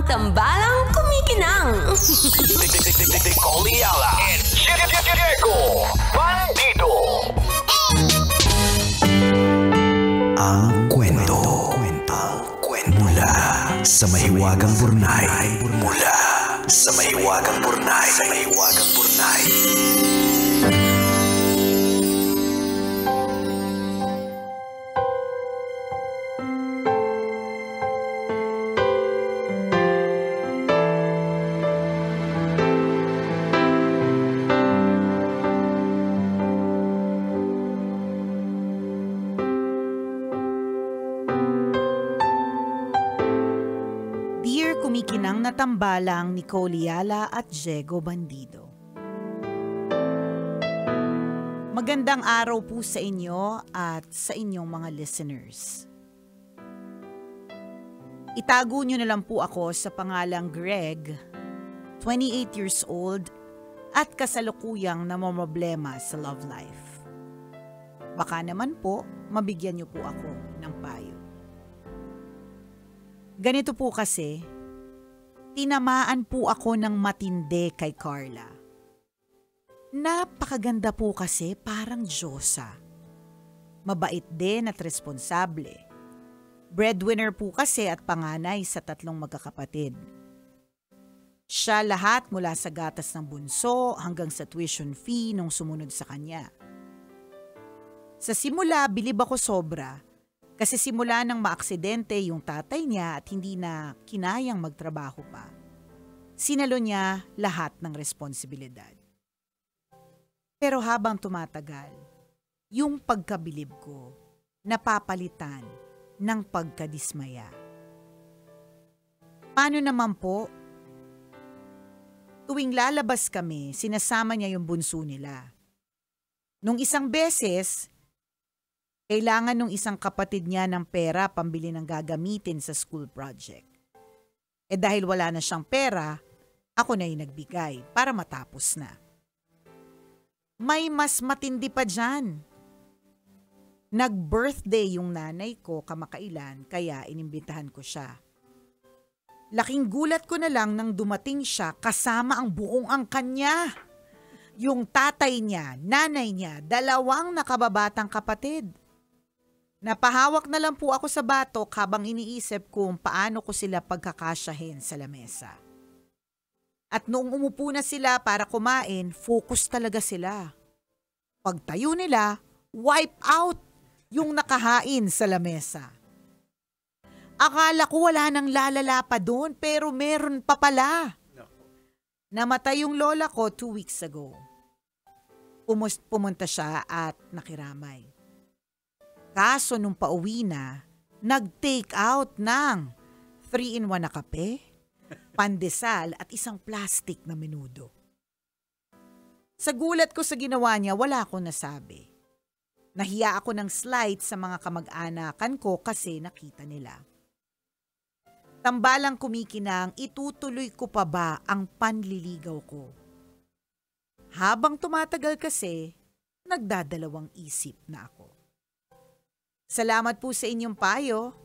tambalang kumikinang. Nicole Ayala and Diego Bandido. Ang kwento. Mula sa mahiwagang Burnay. Mula sa mahiwagang Burnay. Kumikinang na tambalang Nicole Ayala at Diego Bandido. Magandang araw po sa inyo at sa inyong mga listeners. Itago nyo na lang po ako sa pangalang Greg, 28 years old at kasalukuyang namomroblema sa love life. Baka naman po, mabigyan nyo po ako ng payo. Ganito po kasi, tinamaan po ako ng matindi kay Carla. Napakaganda po kasi, parang Diyosa. Mabait din at responsable. Breadwinner po kasi at panganay sa 3 magkakapatid. Siya lahat mula sa gatas ng bunso hanggang sa tuition fee nung sumunod sa kanya. Sa simula, bilib ako sobra. Kasi simula nang maaksidente yung tatay niya at hindi na kinayang magtrabaho pa, sinalo niya lahat ng responsibilidad. Pero habang tumatagal, yung pagkabilib ko napapalitan ng pagkadismaya. Paano naman po? Tuwing lalabas kami, sinasama niya yung bunso nila. Nung isang beses, kailangan nung isang kapatid niya ng pera pambili ng gagamitin sa school project. Dahil wala na siyang pera, ako na yung nagbigay para matapos na. May mas matindi pa dyan. Nag-birthday yung nanay ko kamakailan kaya inimbitahan ko siya. Laking gulat ko na lang nang dumating siya kasama ang buong angkan niya. Yung tatay niya, nanay niya, 2 nakababatang kapatid. Napahawak na lang po ako sa batok habang iniisip kung paano ko sila pagkakasyahin sa lamesa. At noong umupo na sila para kumain, focus talaga sila. Pagtayo nila, wipe out yung nakahain sa lamesa. Akala ko wala nang lalala pa doon pero meron pa pala. Namatay yung lola ko 2 weeks ago. Pumunta siya at nakiramay. Kaso nung pauwi na, nag-take out ng 3-in-1 na kape, pandesal at isang plastic na menudo. Sa gulat ko sa ginawa niya, wala akong nasabi. Nahiya ako ng slight sa mga kamag-anakan ko kasi nakita nila. Tambalang kumikinang, itutuloy ko pa ba ang panliligaw ko? Habang tumatagal kasi, nagdadalawang isip na ako. Salamat po sa inyong payo.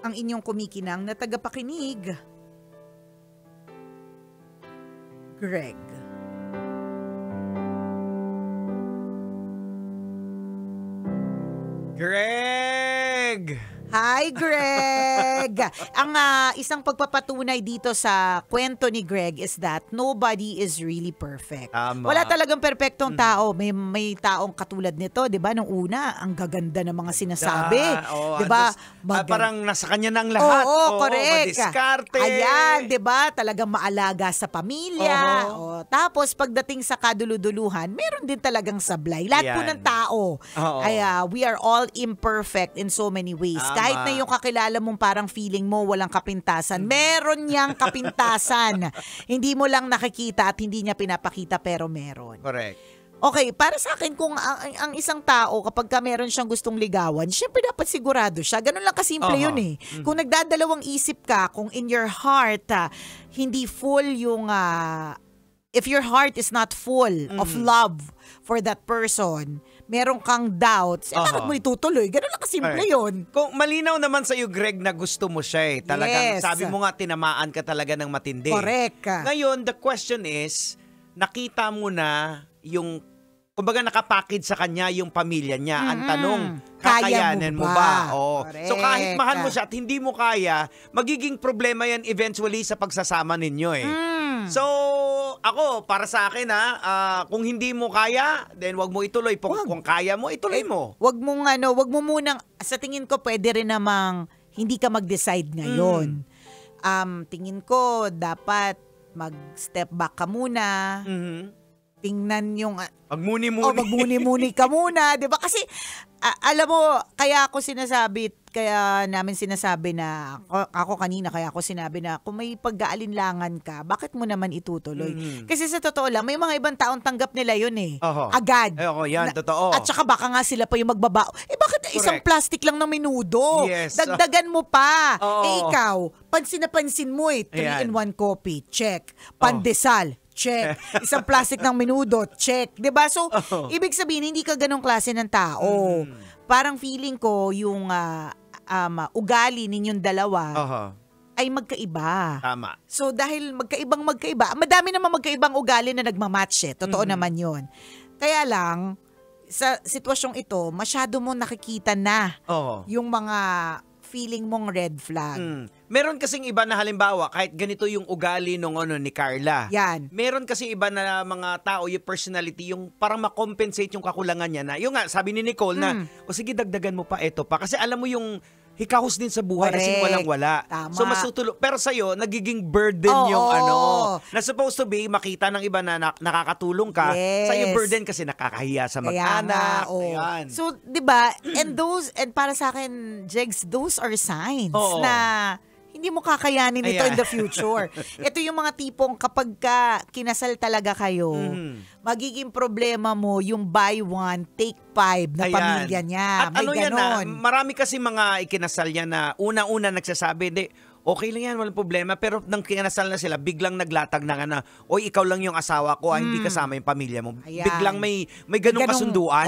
Ang inyong kumikinang na tagapakinig. Greg. Greg! Hi, Greg! Ang isang pagpapatunay dito sa kwento ni Greg is that nobody is really perfect. Tama. Wala talagang perpektong tao. May taong katulad nito, 'di ba? Nung una, ang gaganda ng mga sinasabi, 'di ba? Parang nasa kanya nang lahat. Oo, correct. Madiskarte. Ayan, 'di ba? Talagang maalaga sa pamilya. Tapos pagdating sa kaduluduluhan, meron din talagang sablay. Lahat po ng tao. Ay, we are all imperfect in so many ways. Kahit na yung kakilala mong parang feeling mo walang kapintasan, meron niyang kapintasan. Hindi mo lang nakikita at hindi niya pinapakita pero meron. Correct. Okay, para sa akin kung ang isang tao kapag ka meron siyang gustong ligawan, syempre dapat sigurado siya. Ganun lang kasimple yun eh. Kung nagdadalawang isip ka, kung in your heart, hindi full yung... if your heart is not full of love for that person, meron kang doubts, bakit mo itutuloy? Ganun lang kasimple yun. Kung malinaw naman sa'yo, Greg, na gusto mo siya talagang Yes. sabi mo nga, tinamaan ka talaga ng matindi. Correct. Ngayon, the question is, nakita mo na yung, kumbaga nakapackage sa kanya yung pamilya niya. Ang tanong, kakayanin mo ba? Correct. So kahit mahal mo siya at hindi mo kaya, magiging problema yan eventually sa pagsasama ninyo So, ako, para sa akin kung hindi mo kaya, then wag mo ituloy. Kung kaya mo, ituloy mo. Wag mo munang, sa tingin ko pwede rin namang hindi ka mag-decide ngayon. Tingin ko dapat mag-step back ka muna. Tingnan yung magmuni-muni ka muna, 'di ba? Kasi alam mo, kaya namin sinasabi na ako kanina, kaya ako sinabi na kung may pag-aalinlangan ka, bakit mo naman itutuloy? Kasi sa totoo lang, may mga ibang taong tanggap nila yun agad. Yan, totoo. At saka baka nga sila pa yung magbabao. Bakit isang plastic lang ng minudo? Yes. Dagdagan mo pa. Oo. Ikaw, pansin na pansin mo 3-in-1 coffee, check. Pandesal, check. Isang plastic ng minudo, check. 'Di ba? So, ibig sabihin hindi ka ganong klase ng tao. Parang feeling ko yung ugali ninyong dalawa ay magkaiba. Tama. So, dahil magkaiba, madami naman magkaibang ugali na nagmamatch Totoo naman 'yon. Kaya lang sa sitwasyong ito, masyado mo nakikita na yung mga feeling mong red flag. Meron kasing iba na halimbawa, kahit ganito yung ugali nung ni Carla. Yan. Meron kasi iba na mga tao, yung personality, yung parang makompensate yung kakulangan niya na, yung nga, sabi ni Nicole na, sige, dagdagan mo pa ito pa. Kasi alam mo yung hikahos din sa buhay kasi walang-wala. Tama. So masutulo. Pero sa'yo, nagiging burden yung na supposed to be, makita ng iba na nakakatulong ka. Yes. Sa'yo burden kasi nakakahiya sa mag-anak. Ayan. So, 'di ba? And para sa akin, Jegs, those are signs na hindi mo kakayanin ito in the future. Ito yung mga tipong kapag kinasal talaga kayo, magiging problema mo yung buy one, take five na pamilya niya. At may ganon. marami kasi mga ikinasal niya na una-una nagsasabi, okay lang yan, walang problema. Pero nang kinasal na sila, biglang naglatag na nga oy, ikaw lang yung asawa ko, hindi kasama yung pamilya mo. Ayan. Biglang may ganong kasunduan.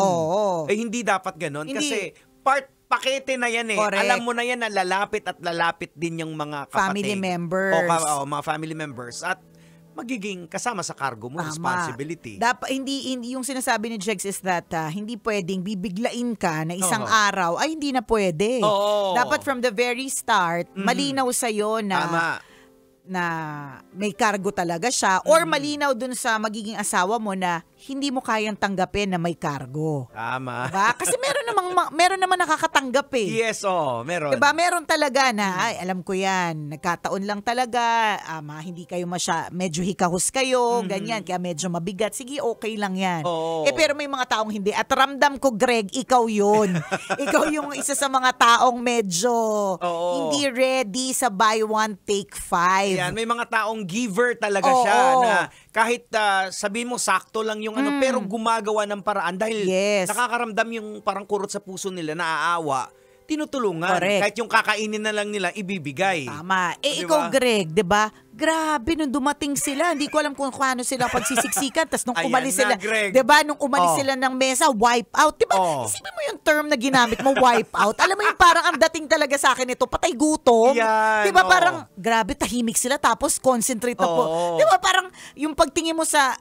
Hindi dapat ganon. Hindi. Kasi pakete na yan Correct. Alam mo na yan na lalapit at lalapit din yung mga kapatid. Family members. Mga family members. At magiging kasama sa cargo mo, responsibility. Dapat hindi yung sinasabi ni Jegs is that hindi pwedeng bibiglain ka na isang araw ay hindi na pwede. Dapat from the very start, malinaw sa'yo na na may cargo talaga siya or malinaw dun sa magiging asawa mo na hindi mo kayang tanggapin na may cargo. Tama. Diba? Kasi meron naman nakakatanggap Yes, meron. Diba? Meron talaga na, ay, alam ko yan, nagkataon lang talaga, hindi kayo medyo hikahos kayo, ganyan, kaya medyo mabigat. Sige, okay lang yan. Pero may mga taong hindi. At ramdam ko, Greg, ikaw yun. Ikaw yung isa sa mga taong medyo hindi ready sa buy one, take five. Yan, may mga taong giver talaga siya na kahit sabihin mo sakto lang yung pero gumagawa ng paraan dahil nakakaramdam yung parang kurot sa puso nila, naaawa, tinutulungan. Correct. Kahit yung kakainin na lang nila, ibibigay. Tama. Diba? Ikaw, Greg, 'di ba? Grabe, nung dumating sila, hindi ko alam kung paano sila pagsisiksikan. Tapos nung umalis sila, 'di ba? Nung umalis sila ng mesa, wipe out. 'Di ba? Isipin mo yung term na ginamit mo, wipe out. Alam mo yung parang ang dating talaga sa akin ito, patay gutom. 'Di ba? Parang grabe, tahimik sila tapos concentrate na po. 'Di ba? Parang yung pagtingin mo sa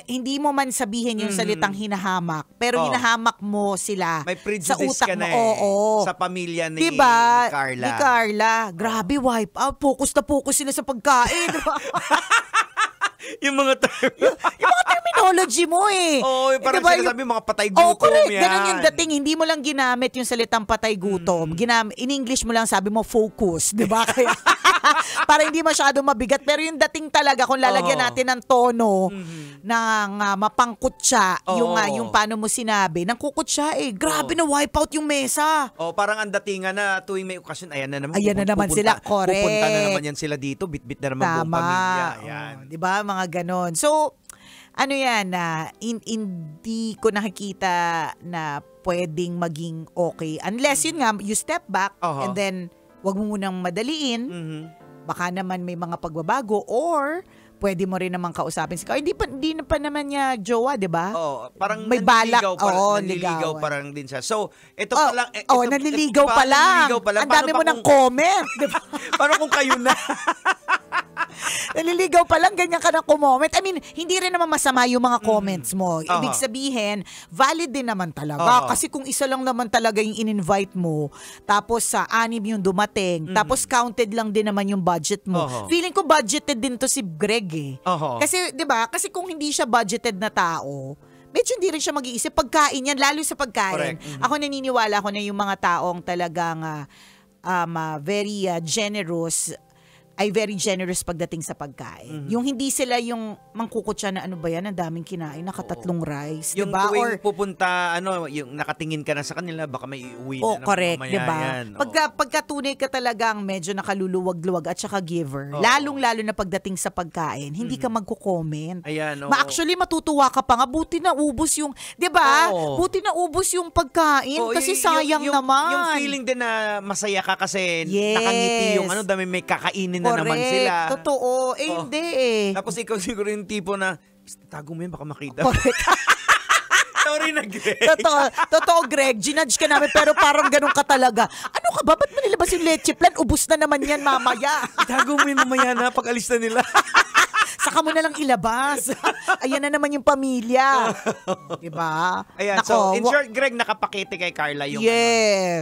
hindi mo man sabihin yung salitang hinahamak, pero hinahamak mo sila may sa utak ka na mo. Sa pamilya ni diba? Carla. Ni Carla. Grabe, wipe out. Focus na focus sila sa pagkain. Diba? yung mga yung mga terminology mo parang diba? sinasabi mga patay gutom correct. yan. Ganun yung dating. Hindi mo lang ginamit yung salitang patay gutom. In English mo lang sabi mo focus. Diba? Kaya para hindi masyado mabigat. Pero yung dating talaga, kung lalagyan natin ng tono ng mapangkutsa, yung paano mo sinabi, nang kukutsa grabe na wipe out yung mesa. Parang ang datingan na tuwing may okasyon, ayan na naman sila. Correct. Pupunta na naman yan sila dito, bit-bit na naman buong pamilya. Ayan. Diba? Mga ganon. So, ano yan, hindi ko nakikita na pwedeng maging okay. Unless yun nga, you step back and then wag mo munang madaliin. Baka naman may mga pagbabago or pwede mo rin naman kausapin si Carla. Hindi na pa naman niya jowa, di ba? Oh, parang May balak. nanliligaw ligawan. parang din siya. So, ito pa lang. Nanliligaw pa lang. Ang dami mo ng comment, di ba? Paano kung kayo na? Naliligaw pa lang, ganyan ka na kumoment. I mean, hindi rin naman masama yung mga comments mo. Ibig sabihin, valid din naman talaga. Kasi kung isa lang naman talaga yung in-invite mo, tapos sa 6 yung dumating, tapos counted lang din naman yung budget mo. Feeling ko budgeted din to si Greg eh. Kasi, di ba? Kasi kung hindi siya budgeted na tao, medyo hindi rin siya mag-iisip. Pagkain yan, lalo sa pagkain. Ako naniniwala ko na yung mga taong talagang very generous, ay very generous pagdating sa pagkain. Yung hindi sila yung mangkukutsa na ano ba yan, ang daming kinain, nakatatlong rice, yung diba? tuwing pupunta, yung nakatingin ka na sa kanila, baka may iuwi na correct, mamaya diba? yan. Pagkatunay ka talagang medyo nakaluluwag-luwag at saka giver, lalong-lalo na pagdating sa pagkain, hindi ka magko-comment. Ayan, Actually, matutuwa ka pa nga, buti na ubos yung, diba? Buti na ubos yung pagkain, kasi sayang naman. Yung feeling din na masaya ka kasi nakangiti yung dami may kakainin na naman sila. Totoo. Hindi eh. Tapos ikaw siguro yung tipo na, tago mo yun, baka makita. Correct. Sorry na, Greg. Totoo, Greg. Ginudge ka namin pero parang ganun ka talaga. Ano ka ba? Ba't mo nilabas yung leche plan? Ubus na naman yan mamaya. Tago mo yun mamaya na pag alis na nila. Saka mo na lang ilabas. Ayan na naman yung pamilya. Diba? Ayan, so in short, Greg, nakapakete kay Carla yung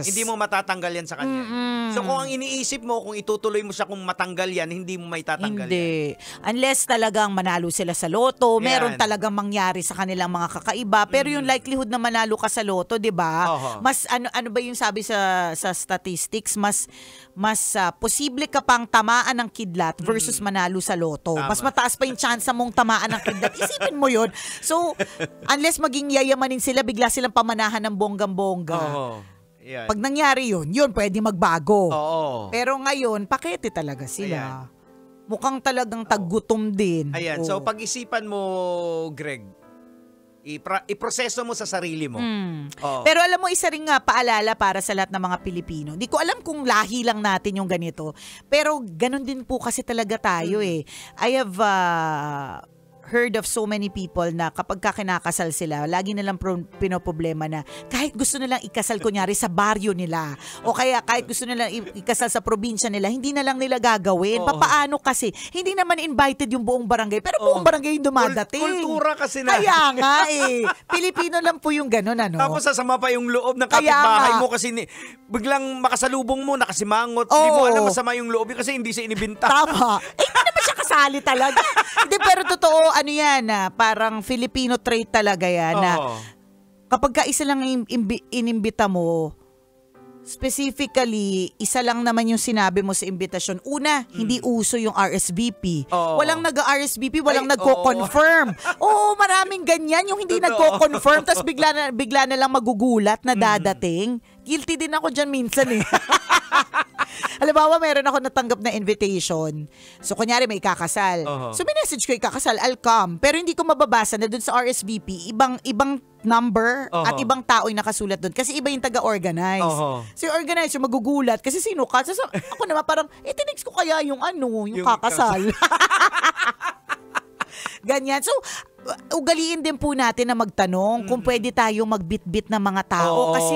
hindi mo matatanggal yan sa kanya. So kung ang iniisip mo, kung itutuloy mo siya kung matanggal yan, hindi mo may tatanggal yan. Unless talagang manalo sila sa loto, meron talagang mangyari sa kanilang mga kakaiba. Pero yung likelihood na manalo ka sa loto, diba? Mas ano ba yung sabi sa statistics? Mas posible ka pang tamaan ng kidlat versus manalo sa loto. Tama. Mas mataas pa yung chance mong tamaan ng kidlat. Isipin mo yun. So, unless maging yayamanin sila, bigla silang pamanahan ng bonggang-bongga. Yeah. Pag nangyari yun pwede magbago. Pero ngayon, pakete talaga sila. Ayan. Mukhang talagang taggutom din. Ayan, so pag-isipan mo, Greg, iproseso mo sa sarili mo. Pero alam mo, isa ring paalala para sa lahat ng mga Pilipino. Di ko alam kung lahi lang natin yung ganito. Pero ganun din po kasi talaga tayo eh. I have heard of so many people na kapag kinakasal sila, lagi nilang pinoproblema na kahit gusto nilang ikasal kunyari sa baryo nila o kaya kahit gusto nilang ikasal sa probinsya nila, hindi na lang nila gagawin. Papaano kasi? Hindi naman invited yung buong barangay, pero buong barangay yung dumadating. Kultura kasi na. Kaya nga eh. Pilipino lang po yung ganun, ano? Tapos sasama pa yung loob ng kapitbahay mo kasi biglang makasalubong mo, nakasimangot. Hindi mo alam masama yung loob kasi hindi siya inibinta. Tama. Hindi naman siya kasali talaga. Hindi, pero totoo, ano yan, parang Filipino trait talaga yan, na kapag ka isa lang inimbita mo, specifically, isa lang naman yung sinabi mo sa imbitasyon. Una, hindi uso yung RSVP. Walang nag-RSVP, walang nagko-confirm. Maraming ganyan, yung hindi nagko-confirm, tapos bigla na lang magugulat na dadating. Guilty din ako dyan minsan eh. Halimbawa, meron ako natanggap na invitation. So, kunyari may ikakasal. So, may message ko ikakasal, I'll come. Pero hindi ko mababasa na dun sa RSVP, ibang number at ibang tao yung nakasulat dun. Kasi iba yung taga-organize. So, yung organizer magugulat kasi sino ka? So, ako naman parang, tinext ko kaya yung kakasal. Ganyan. So, ugaliin din po natin na magtanong kung pwede tayong magbitbit ng mga tao. Kasi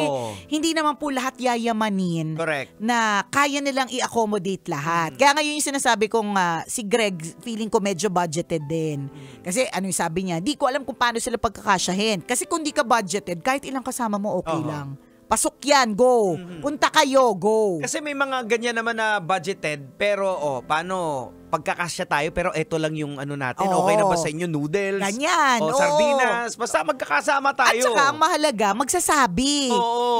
hindi naman po lahat yayamanin. Correct. Na kaya nilang i-accommodate lahat. Kaya ngayon yung sinasabi kong si Greg, feeling ko medyo budgeted din. Kasi ano yung sabi niya, di ko alam kung paano sila pagkakasyahin. Kasi kung di ka budgeted, kahit ilang kasama mo, okay lang. Pasok yan, go. Punta kayo, go. Kasi may mga ganyan naman na budgeted, pero paano pagkakasya tayo, pero eto lang yung ano natin. Okay na ba sa inyo? Noodles? Ganyan. Sardinas. Basta magkakasama tayo. At saka ang mahalaga, magsasabi.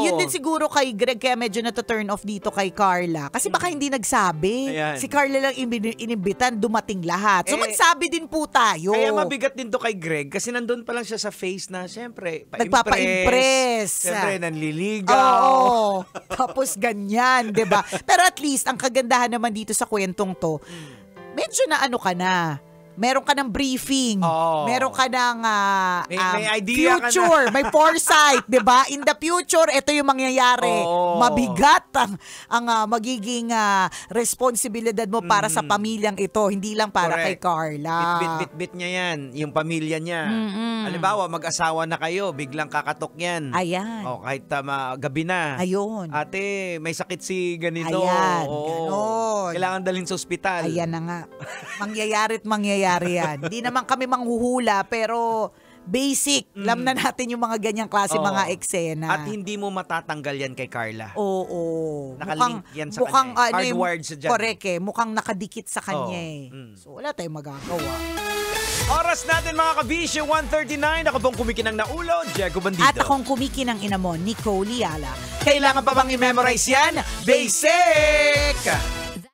Yun din siguro kay Greg, kaya medyo na-turn off dito kay Carla. Kasi baka hindi nagsabi. Ayan. Si Carla lang inimbitan, dumating lahat. So magsabi din po tayo. Kaya mabigat din to kay Greg kasi nandun pa lang siya sa face na, syempre, nagpapa-impress. Syempre, nanliligaw. Tapos ganyan, 'di ba? Pero at least, ang kagandahan naman dito sa kwentong to, medyo na ano ka na. meron ka ng briefing, Oo. meron ka ng May idea ka na. future, may foresight, 'di ba? In the future, ito yung mangyayari. Oo. Mabigat ang magiging responsibilidad mo para sa pamilyang ito, hindi lang para kay Correct. Carla. Bit niya yan, yung pamilya niya. Halimbawa, mag-asawa na kayo, biglang kakatok yan. Ayan. O, kahit gabi na. Ayun. Ate, may sakit si ganito. Ayan, Oo. ganon. Kailangan dalhin sa ospital. Ayan na nga. Mangyayari yan. Hindi naman kami manghuhula, pero basic. Alam na natin yung mga ganyang klase, Oo. mga eksena. At hindi mo matatanggal yan kay Carla. Oo. Nakalink yan sa kanya. Hardwired sa dyan. Correct eh. Mukhang nakadikit sa kanya Oo. eh. So wala tayong magagawa. Oras natin mga kabisyo, 1:39. Ako pong kumikinang na ulo, Diego Bandido. At akong kumikinang ina mo, Nicole Liala. Kailangan pa bang i-memorize yan? Basic!